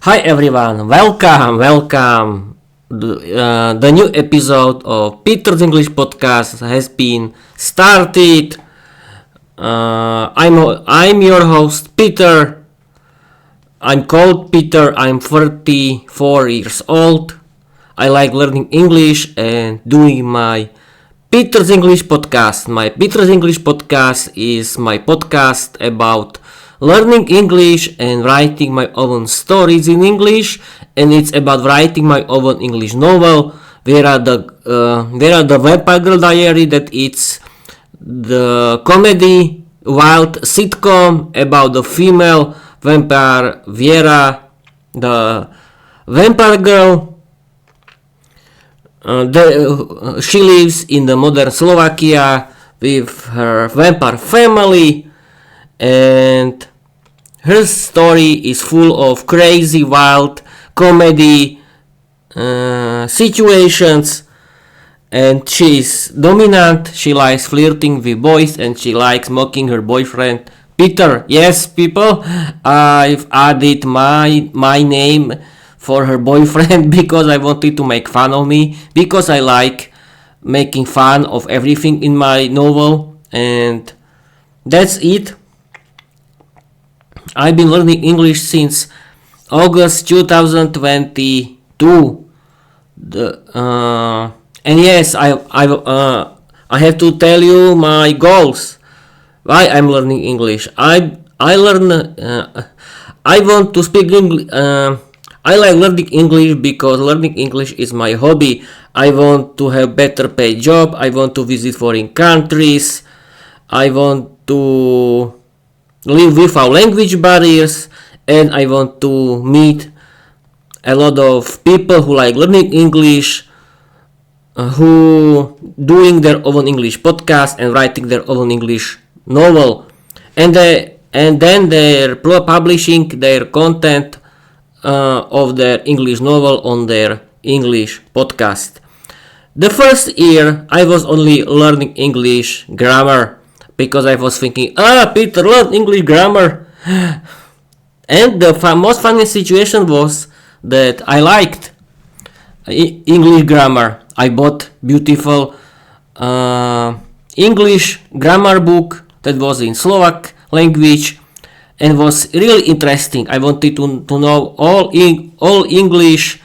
Hi everyone, welcome. The new episode of Peter's English Podcast has been started. I'm your host Peter. I'm called Peter. I'm 34 years old. I like learning English and doing my Peter's English Podcast. My Peter's English Podcast is my podcast about learning English and writing my own stories in English, and it's about writing my own English novel, Viera the Vampire Diary. That it's the comedy wild sitcom about the female vampire Viera, the vampire girl. She lives in the modern Slovakia with her vampire family, and her story is full of crazy, wild comedy situations, and she's dominant. She likes flirting with boys, and she likes mocking her boyfriend Peter. Yes, people, I've added my name for her boyfriend because I wanted to make fun of me, because I like making fun of everything in my novel, and that's it. I've been learning English since August 2022. And yes, I have to tell you my goals. Why I'm learning English? I want to speak English. I like learning English because learning English is my hobby. I want to have better paid job. I want to visit foreign countries. I want to live without language barriers, and I want to meet a lot of people who like learning English, who doing their own English podcast and writing their own English novel, and then they're publishing their content of their English novel on their English podcast. The first year I was only learning English grammar, because I was thinking, Peter, learn English grammar. And the most funny situation was that I liked English grammar. I bought beautiful English grammar book that was in Slovak language and was really interesting. I wanted to know all English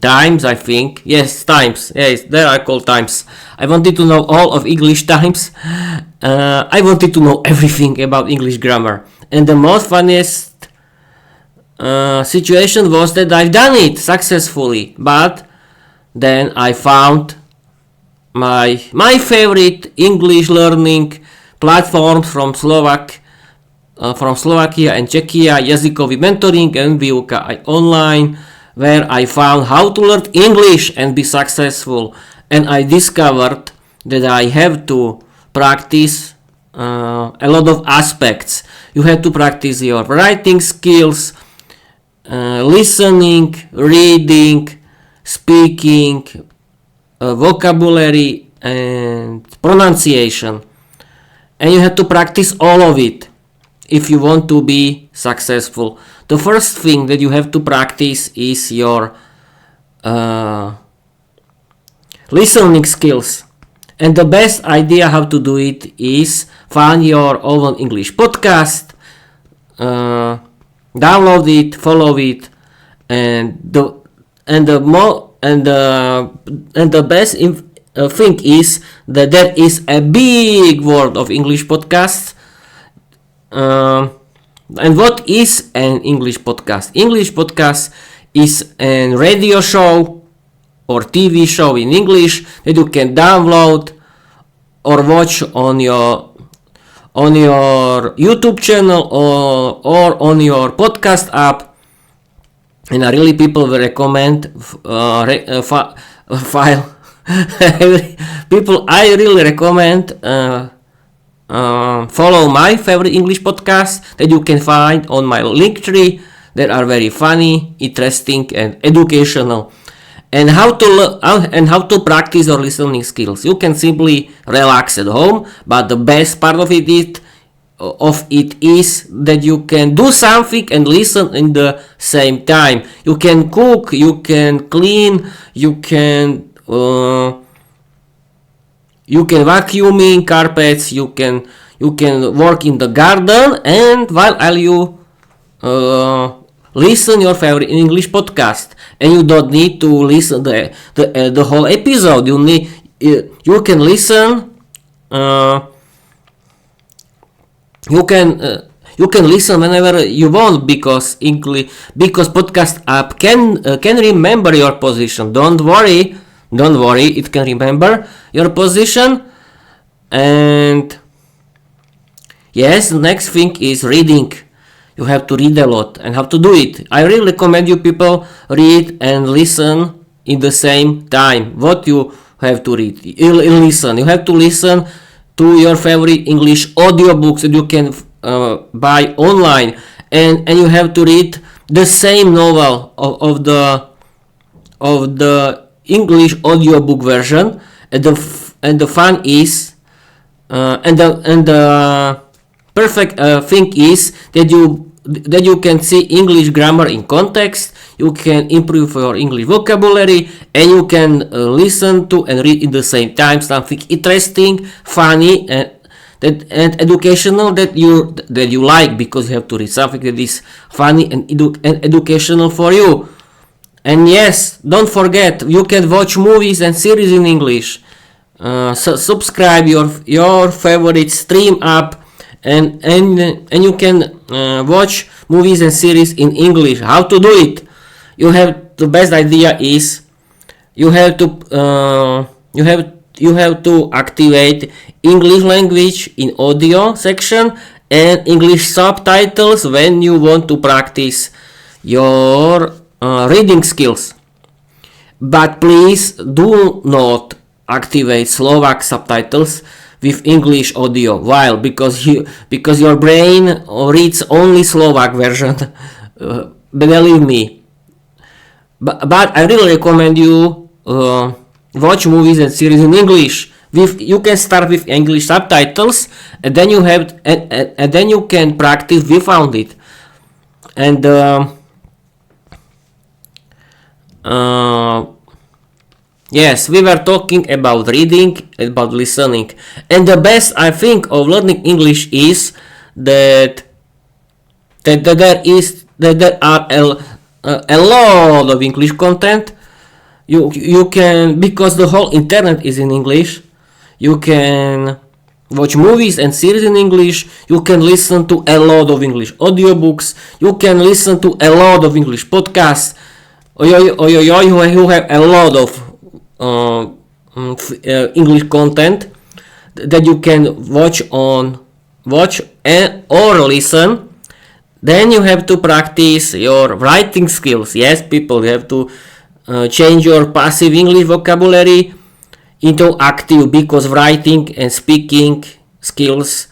times, I think. Yes, times. Yes, there are called times. I wanted to know all of English times. I wanted to know everything about English grammar. And the most funniest situation was that I've done it successfully. But then I found my favorite English learning platforms from Slovakia and Czechia, Jazykový mentoring and Výuka online, where I found how to learn English and be successful. And I discovered that I have to practice a lot of aspects. You have to practice your writing skills, listening, reading, speaking, vocabulary and pronunciation. And you have to practice all of it if you want to be successful. The first thing that you have to practice is your listening skills. And the best idea how to do it is find your own English podcast, download it, follow it, and the best thing is that there is a big world of English podcasts. And what is an English podcast? English podcast is a radio show or TV show in English that you can download or watch on your YouTube channel or on your podcast app. And I really people will recommend file. People, I really recommend follow my favorite English podcasts that you can find on my link tree that are very funny, interesting, and educational. And how to practice your listening skills. You can simply relax at home, but the best part of it is of it is that you can do something and listen in the same time. You can cook, you can clean, you can vacuuming carpets, you can work in the garden, and while you listen your favorite English podcast, and you don't need to listen the whole episode. You can listen. You can listen whenever you want, because podcast app can remember your position. Don't worry, it can remember your position. And yes, the next thing is reading. You have to read a lot, and how to do it. I really recommend you people read and listen in the same time. What you have to read, listen. You have to listen to your favorite English audiobooks that you can buy online, and you have to read the same novel of the English audiobook version. And the fun is and the perfect thing is that you can see English grammar in context. You can improve your English vocabulary, and you can listen to and read in the same time something interesting, funny, and educational that you like, because you have to read something that is funny and educational for you. And yes, don't forget, you can watch movies and series in English. Subscribe your favorite stream app, and you can watch movies and series in English. How to do it? The best idea is you have to activate English language in audio section and English subtitles when you want to practice your reading skills. But please do not activate Slovak subtitles with English audio. Why? Because your brain reads only Slovak version. Believe me. But I really recommend you watch movies and series in English. You can start with English subtitles, and then you can practice without it. And yes, we were talking about reading, about listening, and the best I think of learning English is that there are a lot of English content. You can, because the whole internet is in English, you can watch movies and series in English. You can listen to a lot of English audiobooks. You can listen to a lot of English podcasts. You have a lot of English content that you can watch or listen. Then you have to practice your writing skills. Yes, people, you have to change your passive English vocabulary into active, because writing and speaking skills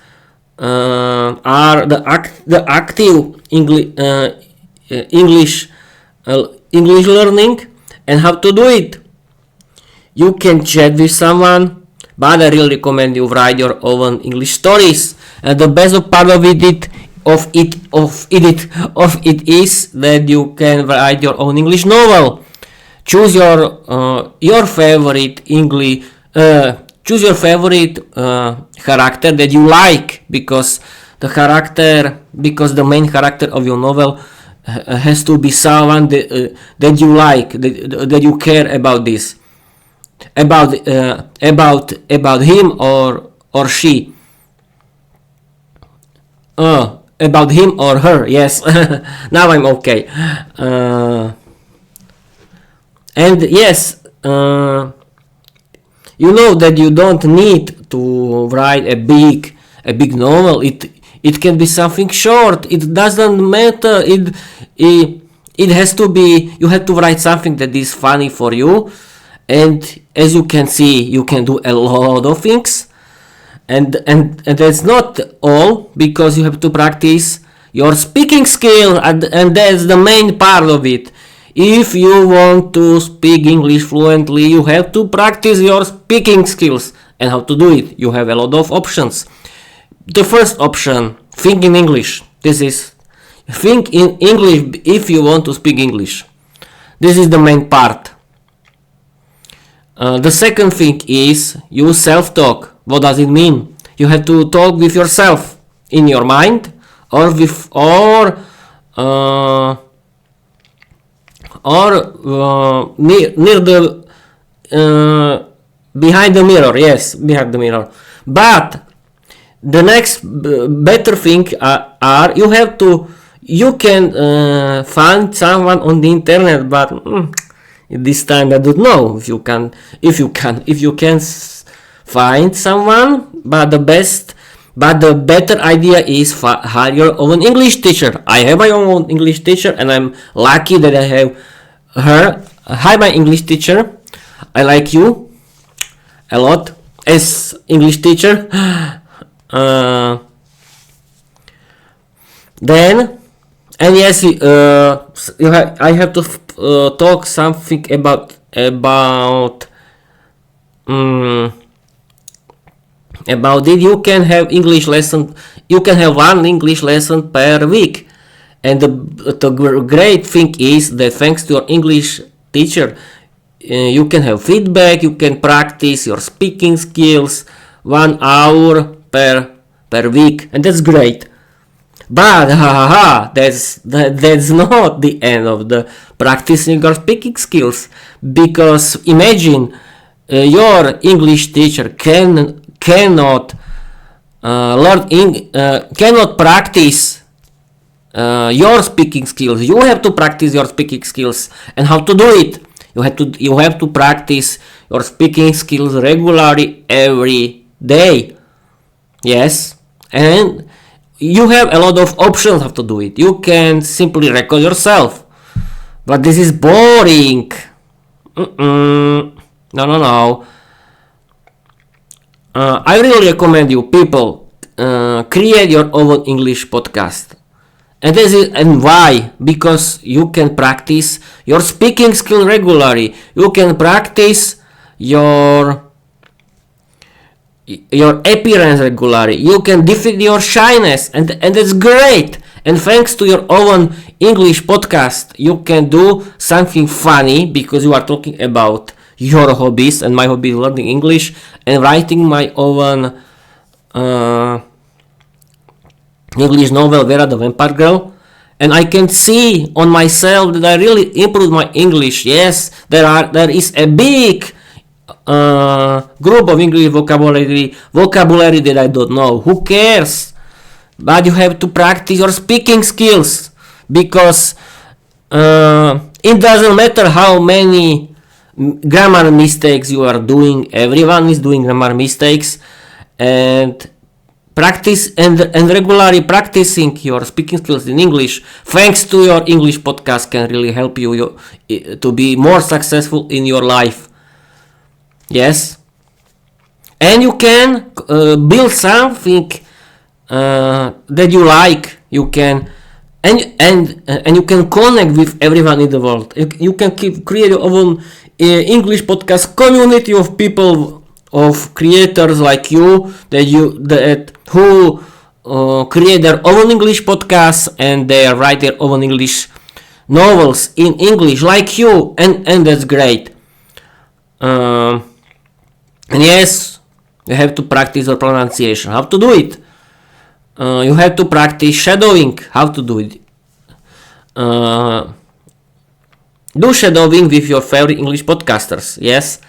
are the active English learning. And how to do it? You can chat with someone, but I really recommend you write your own English stories. And the best part of it is that you can write your own English novel. Choose your favorite English. Choose your favorite character that you like, because the main character of your novel has to be someone that you like, that you care about this, about him or she. About him or her, yes. Now I'm okay. And yes, you know that you don't need to write a big novel. It can be something short. It doesn't matter. It has to be. You have to write something that is funny for you. And as you can see, you can do a lot of things. And that's not all, because you have to practice your speaking skill, and that's the main part of it. If you want to speak English fluently, you have to practice your speaking skills. And how to do it? You have a lot of options. the first option, think in English. This is think in English if you want to speak English. This is the main part. The second thing is use self-talk. What does it mean? You have to talk with yourself in your mind or near the behind the mirror. Yes, behind the mirror. But the next better thing are you can find someone on the internet, but this time I don't know if you can find someone, but the better idea is hire your own English teacher. I have my own English teacher, and I'm lucky that I have her. Hi, my English teacher. I like you a lot as English teacher. Then, and yes, I have to talk something about it. You can have English lesson. You can have one English lesson per week, and the great thing is that thanks to your English teacher, you can have feedback. You can practice your speaking skills 1 hour per week, and that's great. But that's not the end of the practicing your speaking skills, because imagine your English teacher cannot practice your speaking skills. You have to practice your speaking skills, and how to do it? You have to practice your speaking skills regularly every day. Yes, and you have a lot of options how to do it. You can simply record yourself, but this is boring. No. I really recommend you people create your own English podcast, and why? Because you can practice your speaking skill regularly. You can practice your appearance regularly. You can defeat your shyness, and that's great. And thanks to your own English podcast, you can do something funny because you are talking about your hobbies, and my hobby is learning English and writing my own English novel Viera the Vampire Girl. And I can see on myself that I really improved my English. Yes, there is a big group of English vocabulary that I don't know. Who cares? But you have to practice your speaking skills, because it doesn't matter how many grammar mistakes you are doing. Everyone is doing grammar mistakes, and practice and regularly practicing your speaking skills in English thanks to your English podcast can really help you to be more successful in your life. Yes, and you can build something that you like. You can and you can connect with everyone in the world. You can create your own English podcast community of people, of creators like you who create their own English podcasts, and they write their own English novels in English like you, and that's great. And yes, you have to practice your pronunciation. How to do it? You have to practice shadowing. How to do it? Do shadowing with your favorite English podcasters. Yes,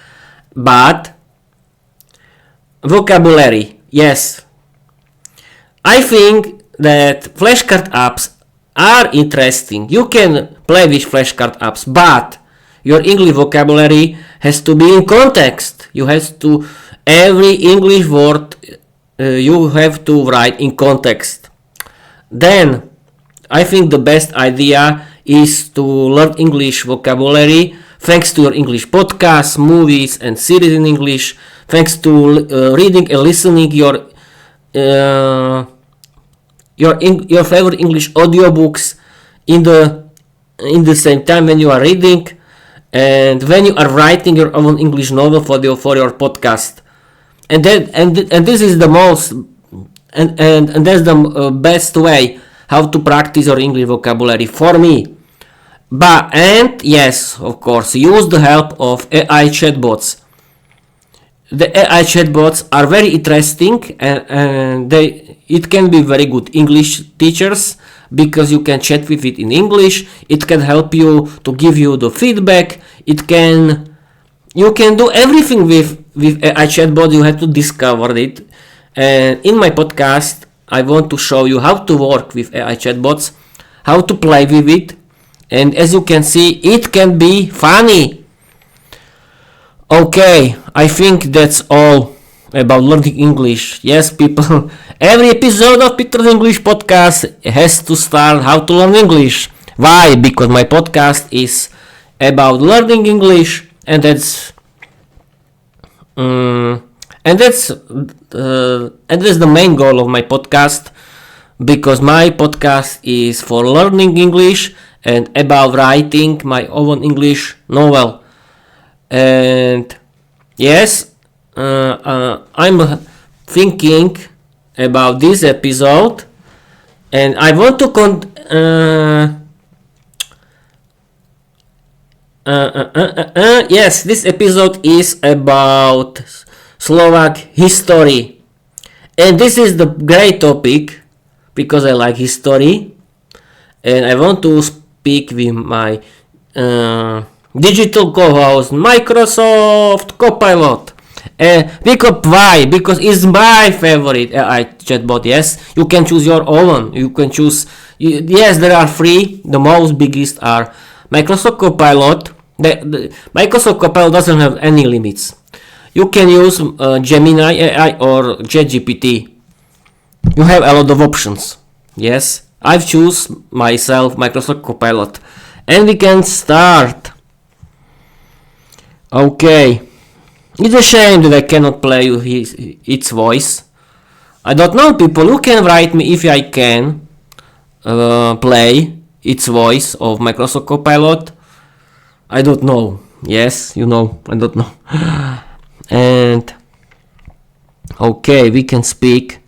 but vocabulary. Yes, I think that flashcard apps are interesting. You can play with flashcard apps, but your English vocabulary has to be in context. You have to, every English word you have to write in context. Then I think the best idea is to learn English vocabulary thanks to your English podcasts, movies, and series in English. Thanks to reading and listening your favorite English audiobooks in the same time when you are reading, and when you are writing your own English novel for your podcast. And this is the most and that's the best way how to practice your English vocabulary for me. But and yes, of course, use the help of AI chatbots. The AI chatbots are very interesting, and it can be very good English teachers because you can chat with it in English. It can help you to give you the feedback. You can do everything with AI chatbot. You have to discover it. And in my podcast, I want to show you how to work with AI chatbots, how to play with it, and as you can see, it can be funny. Okay, I think that's all about learning English. Yes, people, every episode of Peter's English podcast has to start how to learn English. Why? Because my podcast is about learning English, and that's the main goal of my podcast. Because my podcast is for learning English and about writing my own English novel. And yes, I'm thinking about this episode, and I want to yes, this episode is about Slovak history, and this is the great topic because I like history, and I want to speak with my digital co-host Microsoft Copilot. Why? Because it's my favorite AI chatbot. Yes, you can choose your own. You can choose. Yes, there are three. The most biggest are Microsoft Copilot. The Microsoft Copilot doesn't have any limits. You can use Gemini AI or ChatGPT. You have a lot of options. Yes, I've choose myself Microsoft Copilot, and we can start. Okay, it's a shame that I cannot play its voice. I don't know, people. You can write me if I can play its voice of Microsoft Copilot. I don't know. Yes, you know, I don't know. And okay, we can speak.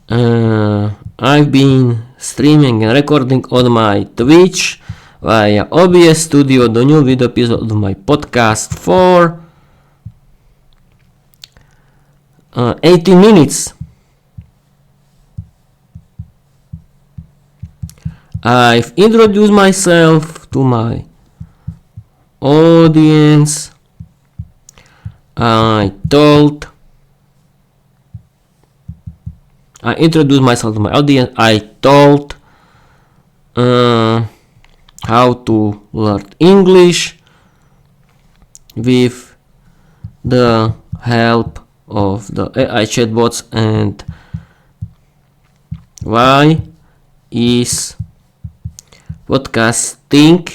I've been streaming and recording on my Twitch via OBS Studio the new video episode of my podcast for 18 minutes. I've introduced myself to my audience. I introduced myself to my audience. I told how to learn English with the help of the AI chatbots, and why is podcasting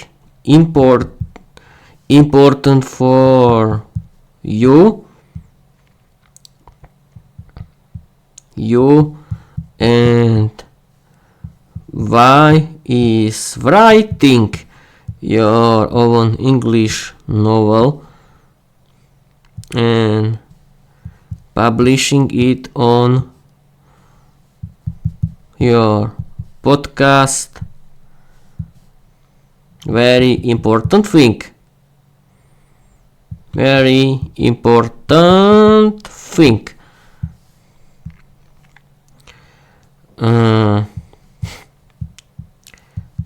important for you and why is writing your own English novel and publishing it on your podcast very important thing. Very important thing.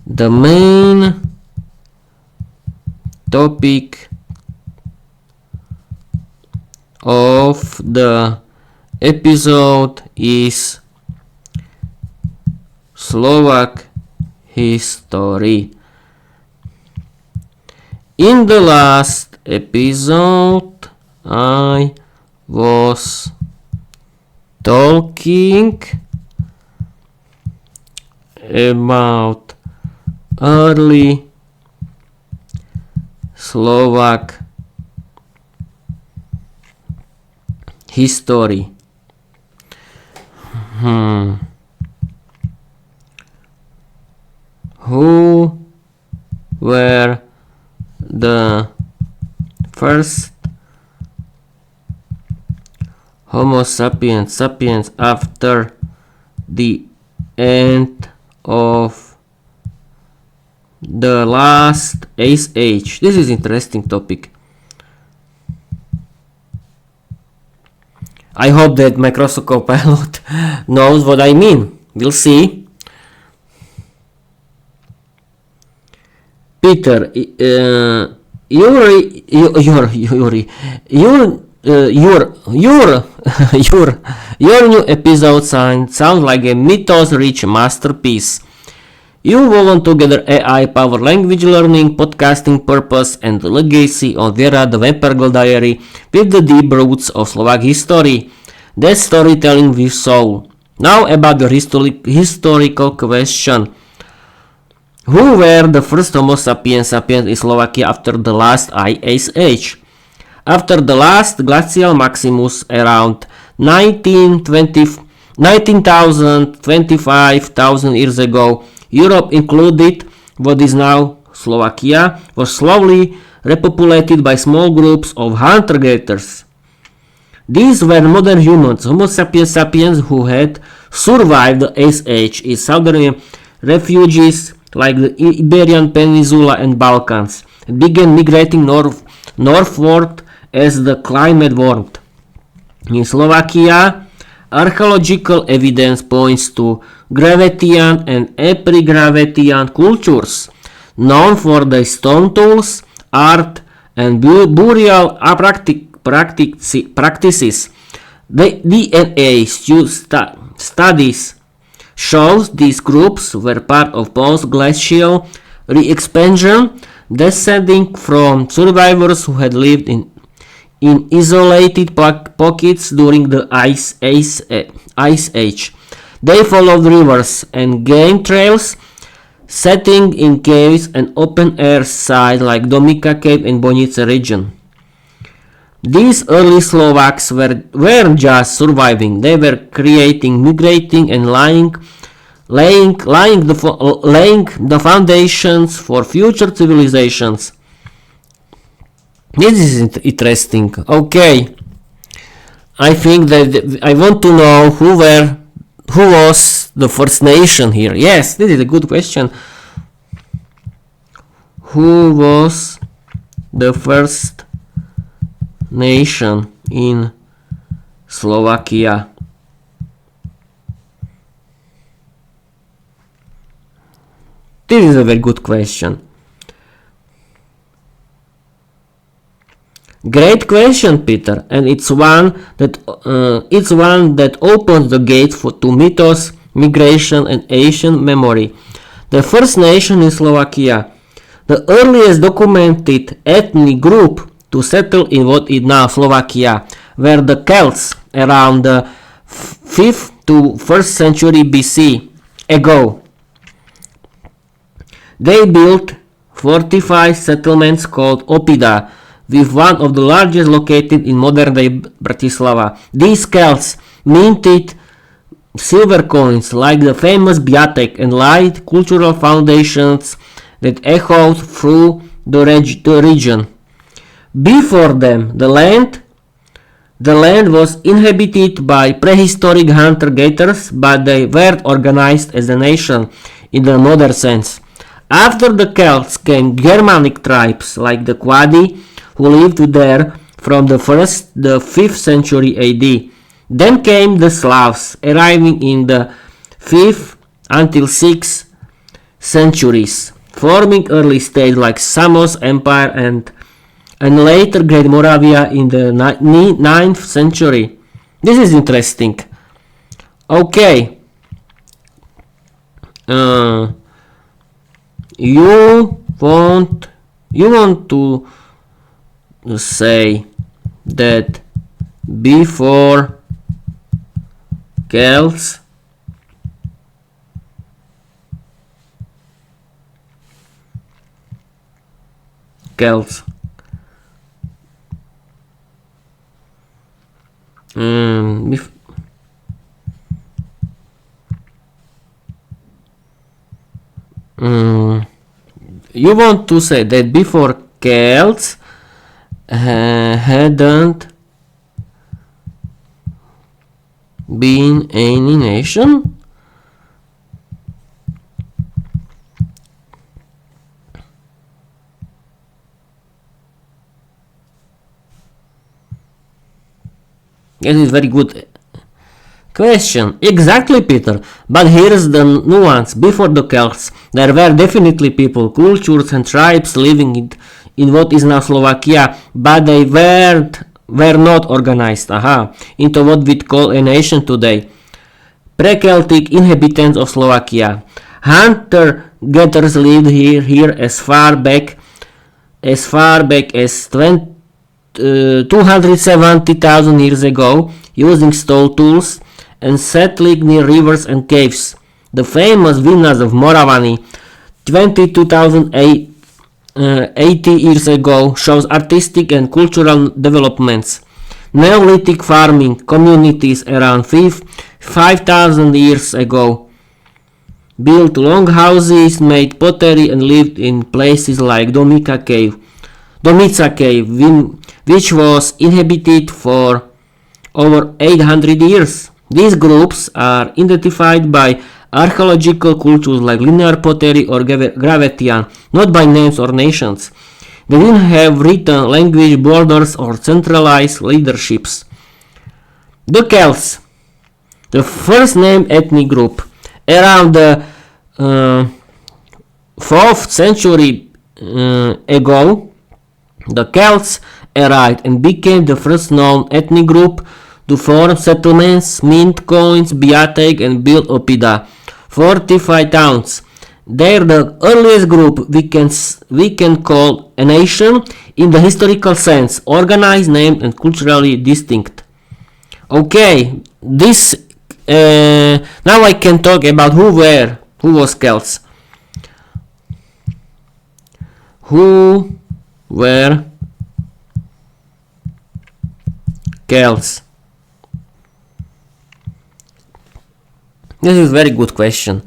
The main topic of the episode is Slovak history. In the last episode, I was talking about early Slovak history. Who were the first Homo sapiens sapiens after the end of the last ice age. This is interesting topic. I hope that Microsoft Copilot knows what I mean. We'll see. Peter, your new episode sounds like a mythos-rich masterpiece. You wove together AI-powered language learning, podcasting purpose, and the legacy of Viera Diary with the deep roots of Slovak history. That's storytelling with soul. Now about the historical question. Who were the first Homo sapiens in Slovakia after the last ice age? After the last glacial maximus around 19,000-25,000 years ago, Europe, included what is now Slovakia, was slowly repopulated by small groups of hunter-gatherers. These were modern humans, Homo sapiens who had survived the Ice Age in southern refuges like the Iberian Peninsula and Balkans, and began migrating northward as the climate warmed. In Slovakia, archaeological evidence points to Gravettian and epigravettian cultures, known for their stone tools, art, and burial practices. The DNA studies shows these groups were part of post-glacial re-expansion, descending from survivors who had lived in isolated pockets during the Ice Age. They followed rivers and game trails, setting in caves and open-air sites like Domika Cave in Bonice region. These early Slovaks weren't just surviving; they were creating, migrating, and laying the foundations for future civilizations. This is interesting. Okay, I think that I want to know who was the first nation here. Yes, this is a good question. Who was the first nation in Slovakia? This is a very good question. Great question, Peter, and it's one that opens the gate to mythos, migration, and ancient memory. The first nation in Slovakia, the earliest documented ethnic group to settle in what is now Slovakia, were the Celts around the 5th to 1st century BC ago. They built fortified settlements called Opida, with one of the largest located in modern-day Bratislava. These Celts minted silver coins like the famous Biatek and laid cultural foundations that echoed through the region. Before them, the land was inhabited by prehistoric hunter-gatherers, but they weren't organized as a nation in the modern sense. After the Celts came Germanic tribes like the Quadi, who lived there from the 5th century AD. Then came the Slavs, arriving in the 5th until 6th centuries, forming early states like Samos Empire and later Great Moravia in the 9th century. This is interesting. Okay. You want to say that before Celts you want to say that before Celts hadn't been any nation? This is very good question. Exactly, Peter. But here's the nuance. Before the Celts, there were definitely people, cultures and tribes living in what is now Slovakia, but they were not organized into what we'd call a nation today. Pre-Celtic inhabitants of Slovakia. Hunter-gatherers lived here as far back as 270,000 years ago, using stone tools and settling near rivers and caves. The famous Vinas of Moravany 22,080 years ago shows artistic and cultural developments. Neolithic farming communities around 5,000 years ago built long houses, made pottery and lived in places like Domica Cave, which was inhabited for over 800 years. These groups are identified by archaeological cultures like linear pottery or Gravetian, not by names or nations. They didn't have written language, borders, or centralized leaderships. The Celts, the first named ethnic group, around the 4th century ago, the Celts arrived and became the first known ethnic group to form settlements, mint coins, biatech, and build oppida, fortified towns. They're the earliest group we can call a nation in the historical sense, organized, named, and culturally distinct. Okay, this now I can talk about who was Celts. Who were Celts? This is a very good question.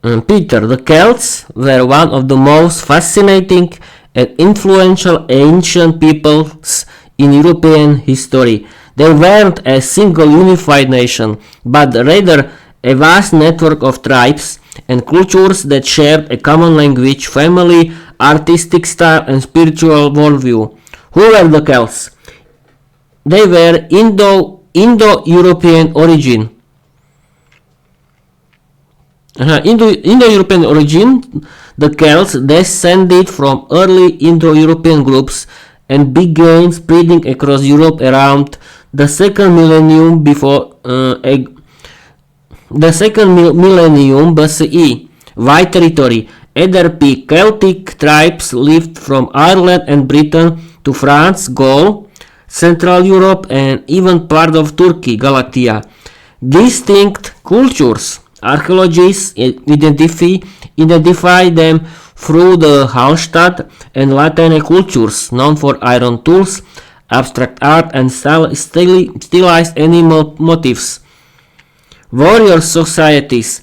Peter, the Celts were one of the most fascinating and influential ancient peoples in European history. They weren't a single unified nation, but rather a vast network of tribes and cultures that shared a common language, family, artistic style, and spiritual worldview. Who were the Celts? They were Indo-European origin. Indo-European origin, the Celts descended from early Indo-European groups and began spreading across Europe around the second millennium BCE. Wide territory. Other peak Celtic tribes lived from Ireland and Britain to France, Gaul, Central Europe, and even part of Turkey, Galatia. Distinct cultures. Archaeologists identify them through the Hallstatt and Latin cultures, known for iron tools, abstract art, and stylized animal motifs. Warrior societies.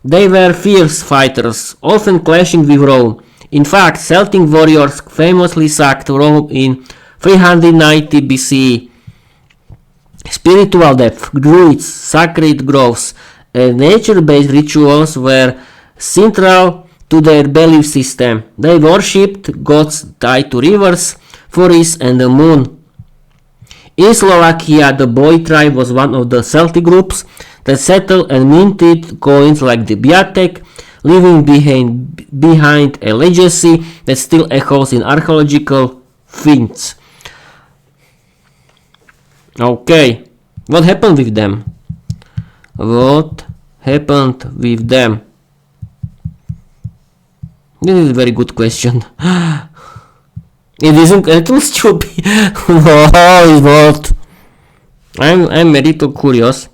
They were fierce fighters, often clashing with Rome. In fact, Celtic warriors famously sacked Rome in 390 BCE. Spiritual depth. Druids, sacred groves, and nature-based rituals were central to their belief system. They worshipped gods tied to rivers, forests, and the moon. In Slovakia, the Boy tribe was one of the Celtic groups that settled and minted coins like the biatech, leaving behind a legacy that still echoes in archaeological finds. Okay, what happened with them? What happened with them? This is a very good question. It isn't a little stupid. No, it's not. I'm a little curious.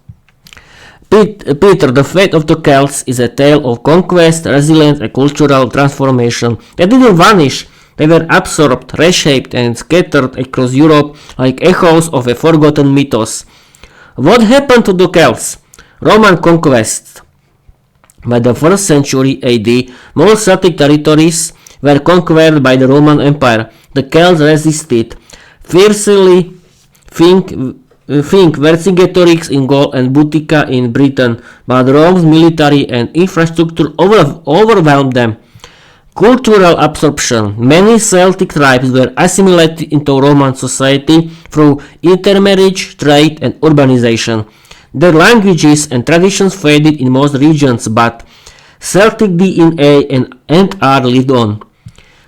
Peter, the fate of the Celts is a tale of conquest, resilience, and cultural transformation. They didn't vanish. They were absorbed, reshaped, and scattered across Europe like echoes of a forgotten mythos. What happened to the Celts? Roman conquest. By the 1st century AD, most Celtic territories were conquered by the Roman Empire. The Celts resisted, fiercely think Vercingetorix in Gaul and Butica in Britain, but Rome's military and infrastructure overwhelmed them. Cultural absorption. Many Celtic tribes were assimilated into Roman society through intermarriage, trade, and urbanization. Their languages and traditions faded in most regions, but Celtic DNA and art lived on.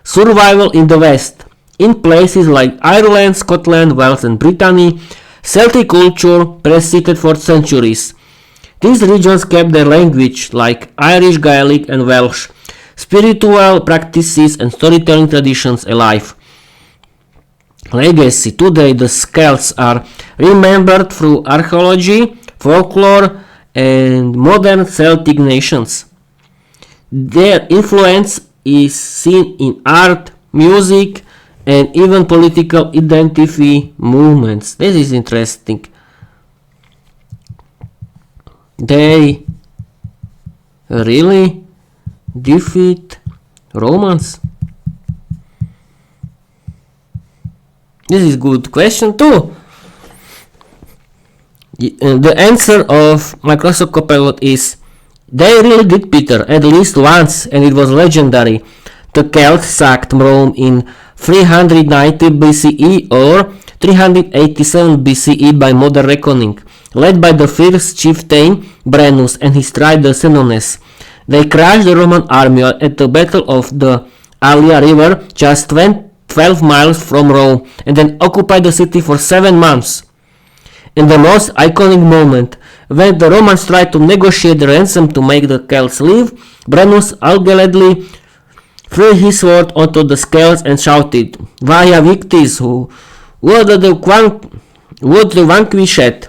Survival in the West. In places like Ireland, Scotland, Wales, and Brittany, Celtic culture persisted for centuries. These regions kept their language, like Irish, Gaelic, and Welsh, spiritual practices, and storytelling traditions alive. Legacy. Today, the Celts are remembered through archaeology, folklore, and modern Celtic nations. Their influence is seen in art, music, and even political identity movements. This is interesting. They really defeat Romans? This is good question too. The answer of Microsoft Copilot is they really did, Peter, at least once, and it was legendary. The Celts sacked Rome in 390 BCE or 387 BCE by modern reckoning, led by the fierce chieftain Brennus and his rider Senones. They crushed the Roman army at the Battle of the Alia River, just 12 miles from Rome, and then occupied the city for 7 months. In the most iconic moment, when the Romans tried to negotiate the ransom to make the Celts leave, Brennus allegedly threw his sword onto the Celts and shouted, "Via victis, who would the vanquished?"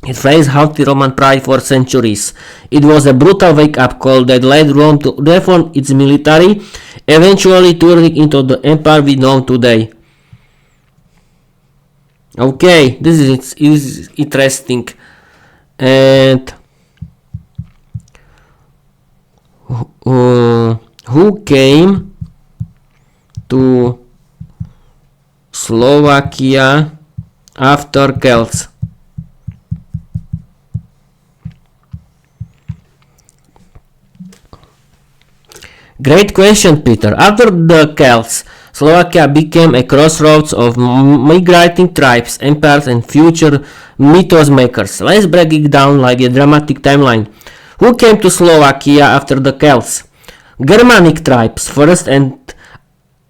It raised haughty Roman pride for centuries. It was a brutal wake-up call that led Rome to reform its military, eventually turning into the empire we know today. Okay, this is interesting. And who came to Slovakia after Celts? Great question, Peter. After the Celts, Slovakia became a crossroads of migrating tribes, empires, and future mythos makers. Let's break it down like a dramatic timeline. Who came to Slovakia after the Celts? Germanic tribes, first and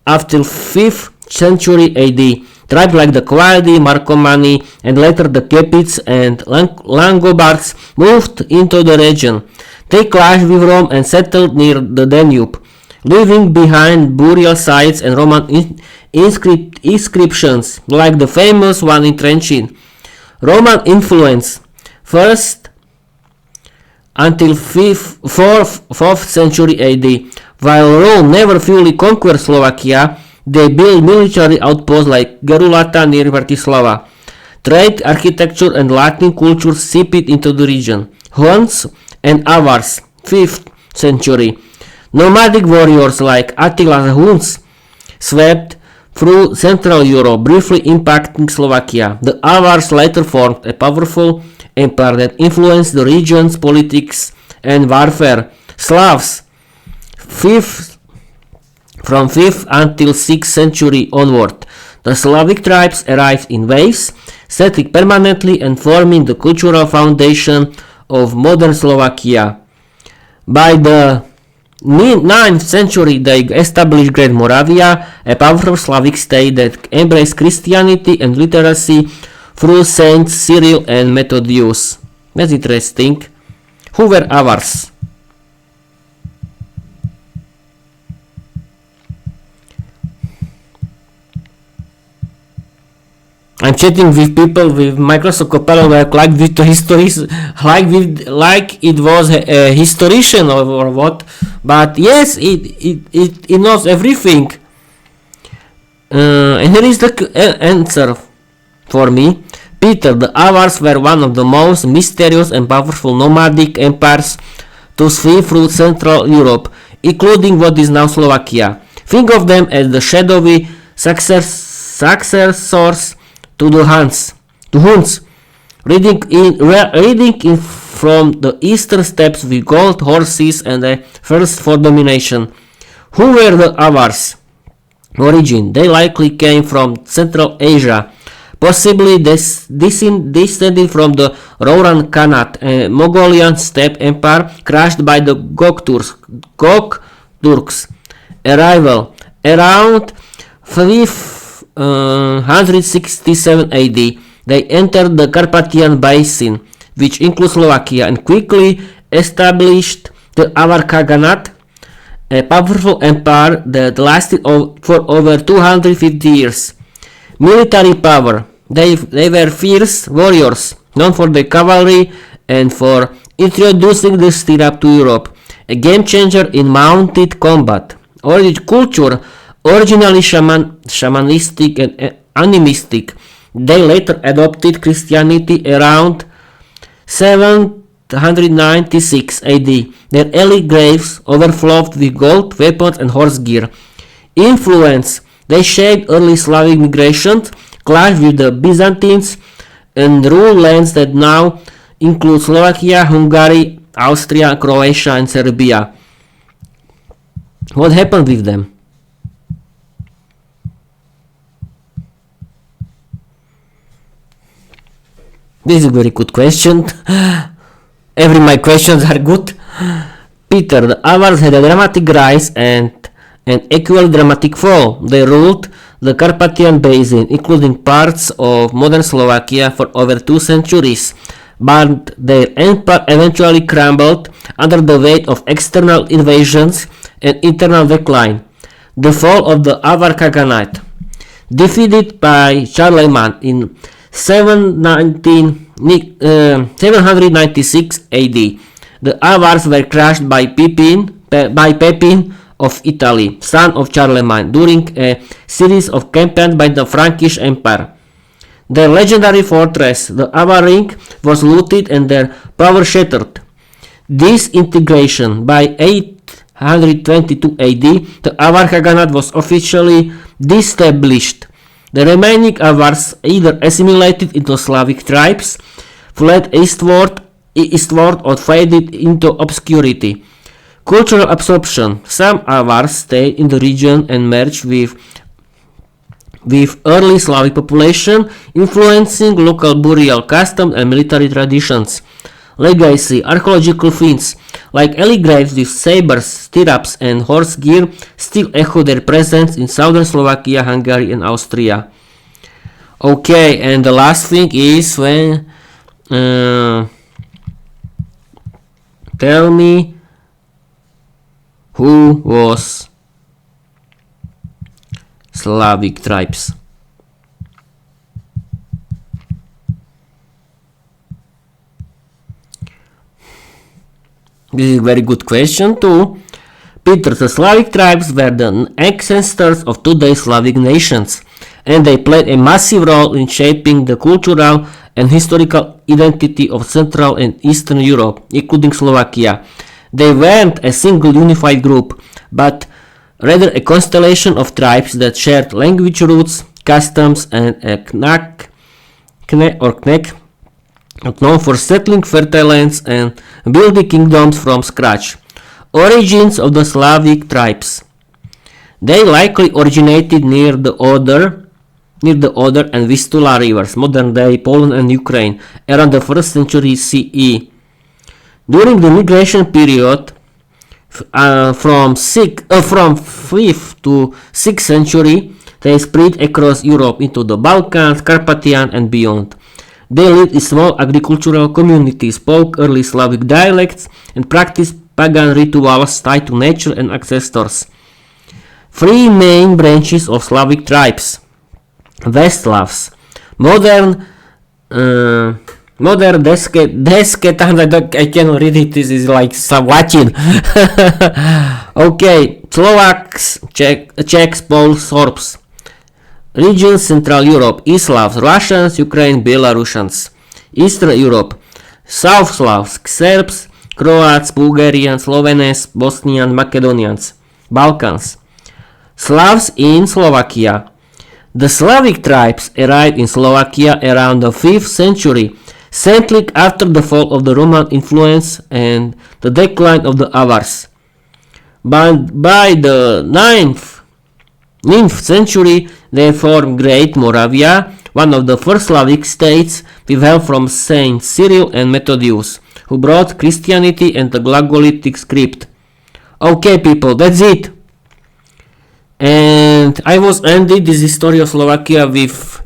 after 5th century AD. Tribes like the Quadi, Marcomanni, and later the Gepids and Langobards moved into the region. They clashed with Rome and settled near the Danube, leaving behind burial sites and Roman inscriptions, like the famous one in Trenčín. Roman influence, first until 4th century AD. While Rome never fully conquered Slovakia, they built military outposts like Gerulata near Bratislava. Trade, architecture, and Latin culture seeped into the region. Huns and Avars, 5th century. Nomadic warriors like Attila's Huns swept through Central Europe, briefly impacting Slovakia. The Avars later formed a powerful empire that influenced the region's politics and warfare. Slavs, from 5th until 6th century onward. The Slavic tribes arrived in waves, settling permanently and forming the cultural foundation of modern Slovakia. By the 9th century, they established Great Moravia, a powerful Slavic state that embraced Christianity and literacy through Saints Cyril and Methodius. That's interesting. Who were Avars? I'm chatting with people with Microsoft Copilot like with the histories, like it was a historian or what. But yes, it knows everything. And here is the answer for me. Peter, the Avars were one of the most mysterious and powerful nomadic empires to sweep through Central Europe, including what is now Slovakia. Think of them as the shadowy successors to the Huns. reading in from the eastern steppes with gold horses and a thirst for domination. Who were the Avars? Origin. They likely came from Central Asia, possibly descended from the Rouran Khanate, a Mongolian steppe empire crushed by the Turks. Arrival. Around 567 AD, they entered the Carpathian Basin, which includes Slovakia, and quickly established the Avar Khaganate, a powerful empire that lasted for over 250 years. Military power. They were fierce warriors, known for their cavalry and for introducing the stirrup to Europe, a game changer in mounted combat. Culture, originally shamanistic and animistic, they later adopted Christianity around 796 AD. Their early graves overflowed with gold, weapons, and horse gear. Influence. They shaped early Slavic migrations, clashed with the Byzantines, and ruled lands that now include Slovakia, Hungary, Austria, Croatia, and Serbia. What happened with them? This is a very good question. Every my questions are good. Peter, the Avars had a dramatic rise and an equally dramatic fall. They ruled the Carpathian Basin, including parts of modern Slovakia, for over 2 centuries, but their empire eventually crumbled under the weight of external invasions and internal decline. The fall of the Avar Khaganate. Defeated by Charlemagne in 796 AD, the Avars were crushed by Pepin of Italy, son of Charlemagne, during a series of campaigns by the Frankish Empire. Their legendary fortress, the Avar Ring, was looted and their power shattered. Disintegration. By 822 AD, the Avar Khaganate was officially disestablished. The remaining Avars either assimilated into Slavic tribes, fled eastward, or faded into obscurity. Cultural absorption. Some Avars stayed in the region and merged with early Slavic population, influencing local burial customs and military traditions. Legacy. Archaeological finds, like early graves with sabers, stirrups, and horse gear, still echo their presence in southern Slovakia, Hungary, and Austria. Okay, and the last thing is when tell me who was Slavic tribes. This is a very good question too. Peter, the Slavic tribes were the ancestors of today's Slavic nations, and they played a massive role in shaping the cultural and historical identity of Central and Eastern Europe, including Slovakia. They weren't a single unified group, but rather a constellation of tribes that shared language roots, customs, and a knack known for settling fertile lands and building kingdoms from scratch. Origins of the Slavic tribes. They likely originated near the Oder and Vistula rivers, modern-day Poland and Ukraine, around the 1st century CE. During the migration period from 5th to 6th century, they spread across Europe into the Balkans, Carpathian, and beyond. They lived in small agricultural communities, spoke early Slavic dialects, and practiced pagan rituals tied to nature and ancestors. 3 main branches of Slavic tribes. West Slavs. Modern I cannot read it, this is like some Latin. Okay, Slovaks, Czechs, Poles, Serbs. Regions: Central Europe, East Slavs, Russians, Ukraine, Belarusians. Eastern Europe, South Slavs, Serbs, Croats, Bulgarians, Slovenes, Bosnians, Macedonians. Balkans, Slavs in Slovakia. The Slavic tribes arrived in Slovakia around the 5th century, Centric after the fall of the Roman influence and the decline of the Avars. By the 9th century, they formed Great Moravia, one of the first Slavic states, with help from Saint Cyril and Methodius, who brought Christianity and the Glagolitic script. Okay, people, that's it. And I was ended this history of Slovakia with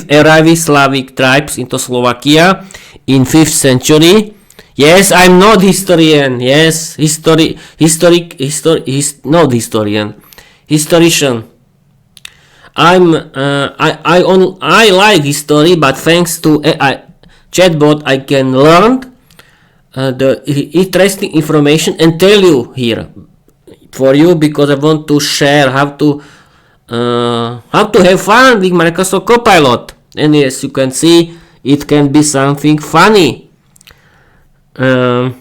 arriving Slavic tribes into Slovakia in 5th century. Yes, I'm not historian. Yes, not historian, historian. I like history, but thanks to AI chatbot, I can learn the interesting information and tell you here for you, because I want to share how to have fun with Microsoft Copilot. And as you can see, it can be something funny. And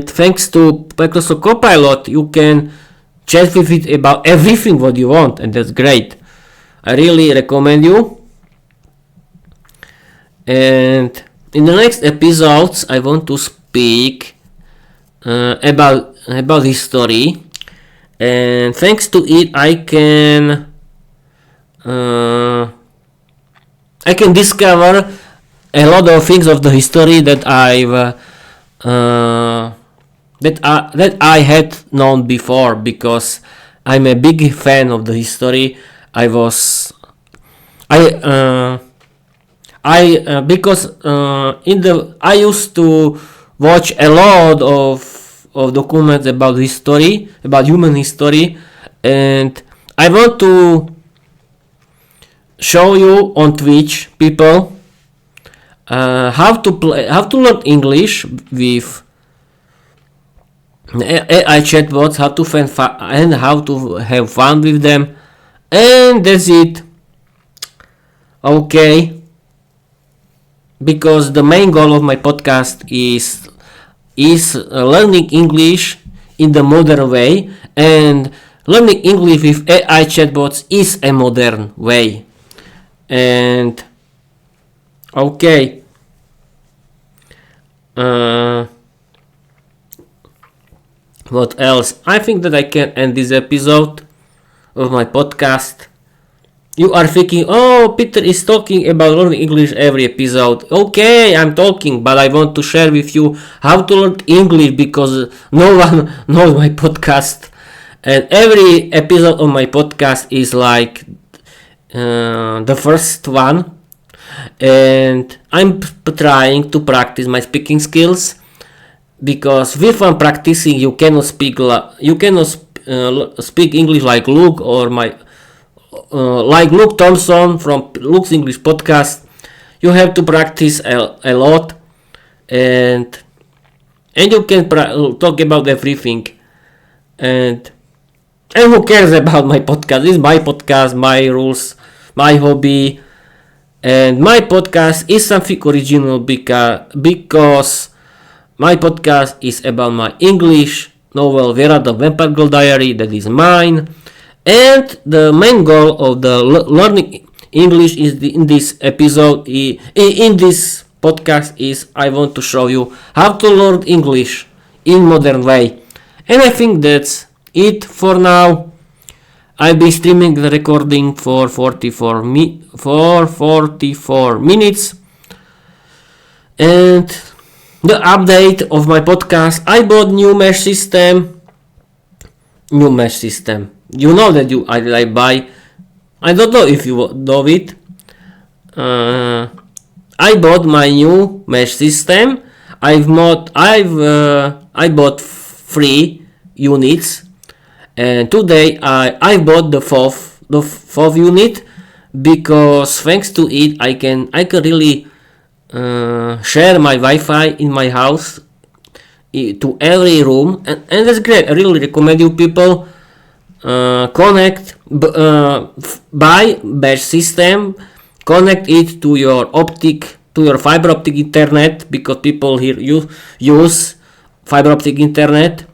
thanks to Microsoft Copilot, you can chat with it about everything what you want, and that's great. I really recommend you. And in the next episodes, I want to speak about history, and thanks to it, I can discover a lot of things of the history that I had known before, because I'm a big fan of the history. I used to watch a lot of documents about history, about human history, and I want to show you on Twitch, people, how to learn English with AI chatbots, how to find and how to have fun with them, and that's it. Okay, because the main goal of my podcast is learning English in the modern way, and learning English with AI chatbots is a modern way. And okay, what else? I think that I can end this episode of my podcast. You are thinking, oh, Peter is talking about learning English every episode. Okay, I'm talking, but I want to share with you how to learn English, because no one knows my podcast. And every episode of my podcast is like the first one. And I'm trying to practice my speaking skills, because with one practicing you cannot speak English like Luke or like Luke Thompson from Luke's English podcast. You have to practice a lot, and you can talk about everything. And who cares about my podcast? This is my podcast, my rules, my hobby, and my podcast is something original because my podcast is about my English novel Viera Diary, that is mine. And the main goal of the learning English is in this episode, in this podcast, is I want to show you how to learn English in modern way. And I think that's it for now. I'll be streaming the recording for 44 minutes. And the update of my podcast, I bought new mesh system. You know that I buy. I don't know if you know it. I bought my new mesh system. I bought 3 units, and today I bought the fourth unit, because thanks to it I can really share my Wi-Fi in my house to every room, and that's great. I really recommend you people connect buy mesh system, connect it to your fiber optic internet, because people here use fiber optic internet.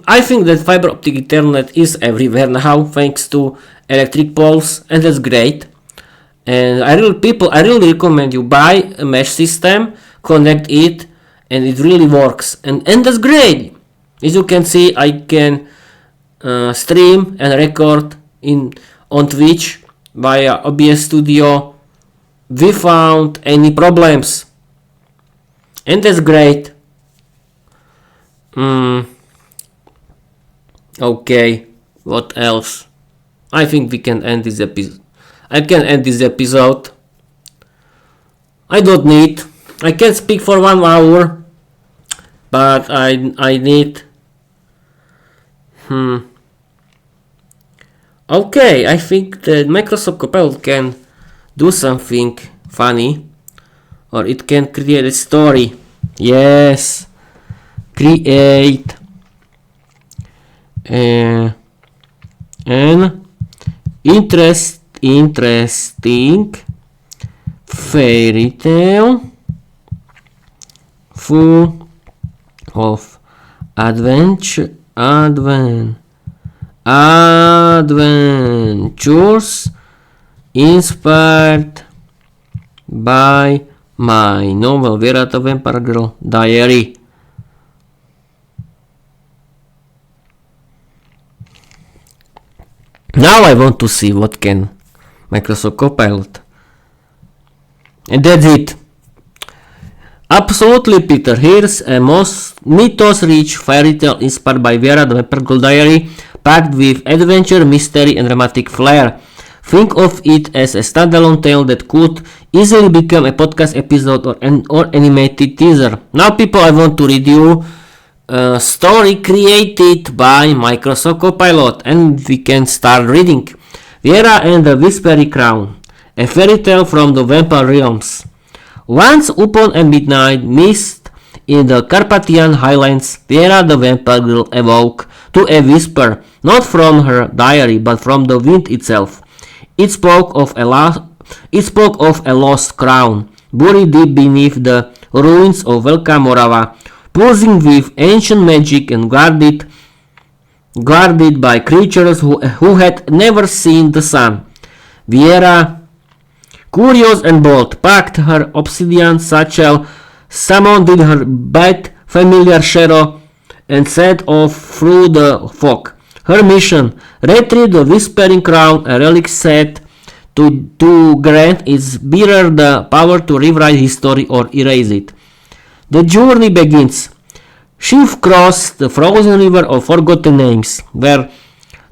I think that fiber optic internet is everywhere now, thanks to electric poles, and that's great. And I really recommend you buy a mesh system, connect it, and it really works. And that's great. As you can see, I can stream and record on Twitch via OBS Studio without any problems. And that's great. Okay, what else? I think we can end this episode. I can end this episode. I don't need. I can speak for 1 hour, but I need. Okay, I think that Microsoft Copilot can do something funny, or it can create a story. Yes, create an interesting fairy tale full of adventures inspired by my novel Viera Diary. Now I want to see what can Microsoft Copilot. And that's it. Absolutely, Peter. Here's a mythos-rich fairy tale inspired by Viera Diary, packed with adventure, mystery, and dramatic flair. Think of it as a standalone tale that could easily become a podcast episode or animated teaser. Now, people, I want to read you a story created by Microsoft Copilot, and we can start reading. Viera and the Whispery Crown, a fairy tale from the Vampire realms. Once upon a midnight mist in the Carpathian highlands, Viera the vampire girl awoke to a whisper, not from her diary, but from the wind itself. It spoke of a lost crown, buried deep beneath the ruins of Velká Morava, pulsing with ancient magic and guarded by creatures who had never seen the sun. Viera, curious and bold, packed her obsidian satchel, summoned her bad familiar shadow, and set off through the fog. Her mission: retrieve the Whispering Crown, a relic set to grant its bearer the power to rewrite history or erase it. The journey begins. She crossed the frozen river of forgotten names, where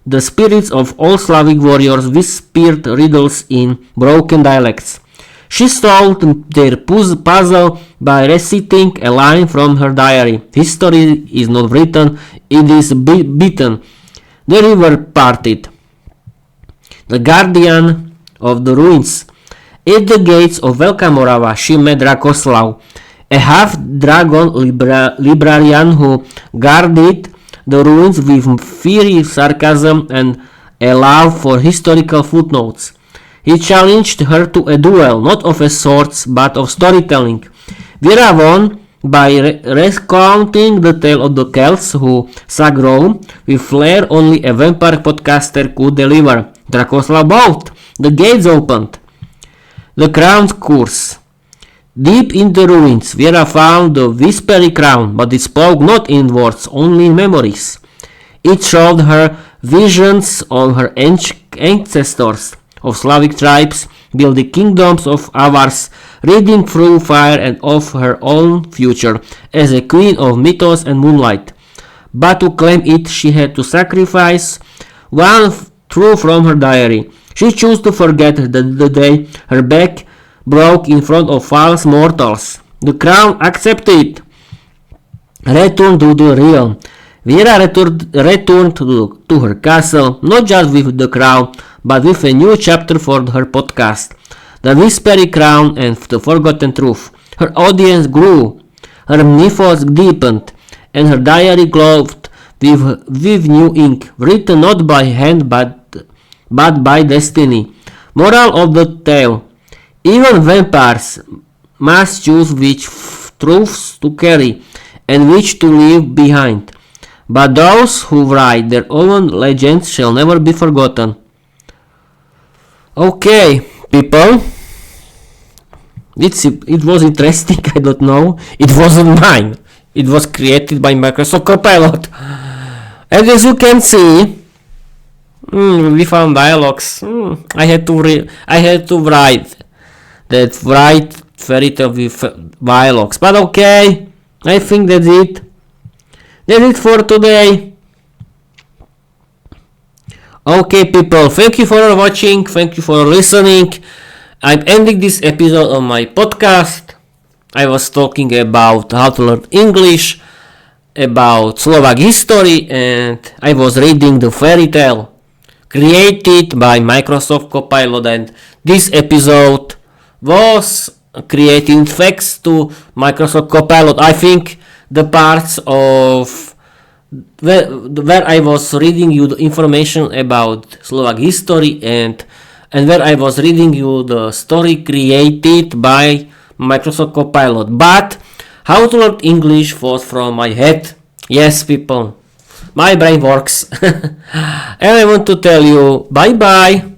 the spirits of all Slavic warriors whispered riddles in broken dialects. She solved their puzzle by reciting a line from her diary. History is not written, it is beaten. The river parted. The guardian of the ruins. At the gates of Velká Morava, she met Rakoslav, a half-dragon librarian who guarded the ruins with fiery sarcasm and a love for historical footnotes. He challenged her to a duel, not of swords, but of storytelling. Viera won by recounting the tale of the Celts who sacked Rome with flair only a vampire podcaster could deliver. Dracoslav bowed. The gates opened. The crown's curse. Deep in the ruins, Viera found the Whispery Crown, but it spoke not in words, only in memories. It showed her visions of her ancestors, of Slavic tribes, building kingdoms of Avars, reading through fire, and of her own future as a queen of mythos and moonlight. But to claim it, she had to sacrifice one truth from her diary. She chose to forget the day her back broke in front of false mortals. The crown accepted. Returned to the realm. Viera returned to her castle, not just with the crown, but with a new chapter for her podcast, The Whispery Crown and the Forgotten Truth. Her audience grew, her mythos deepened, and her diary glowed with new ink, written not by hand but by destiny. Moral of the tale: even vampires must choose which truths to carry and which to leave behind. But those who write their own legends shall never be forgotten. Okay, people. It was interesting. I don't know. It wasn't mine. It was created by Microsoft Copilot. And as you can see, we found dialogues. I had to write fairy tale with dialogues. But okay, I think that's it. That's it for today. Okay, people, thank you for watching. Thank you for listening. I'm ending this episode on my podcast. I was talking about how to learn English, about Slovak history, and I was reading the fairy tale created by Microsoft Copilot, and this episode was creating thanks to Microsoft Copilot. I think the parts of where I was reading you the information about Slovak history and where I was reading you the story created by Microsoft Copilot. But how to learn English was from my head. Yes, people, my brain works. And I want to tell you bye bye.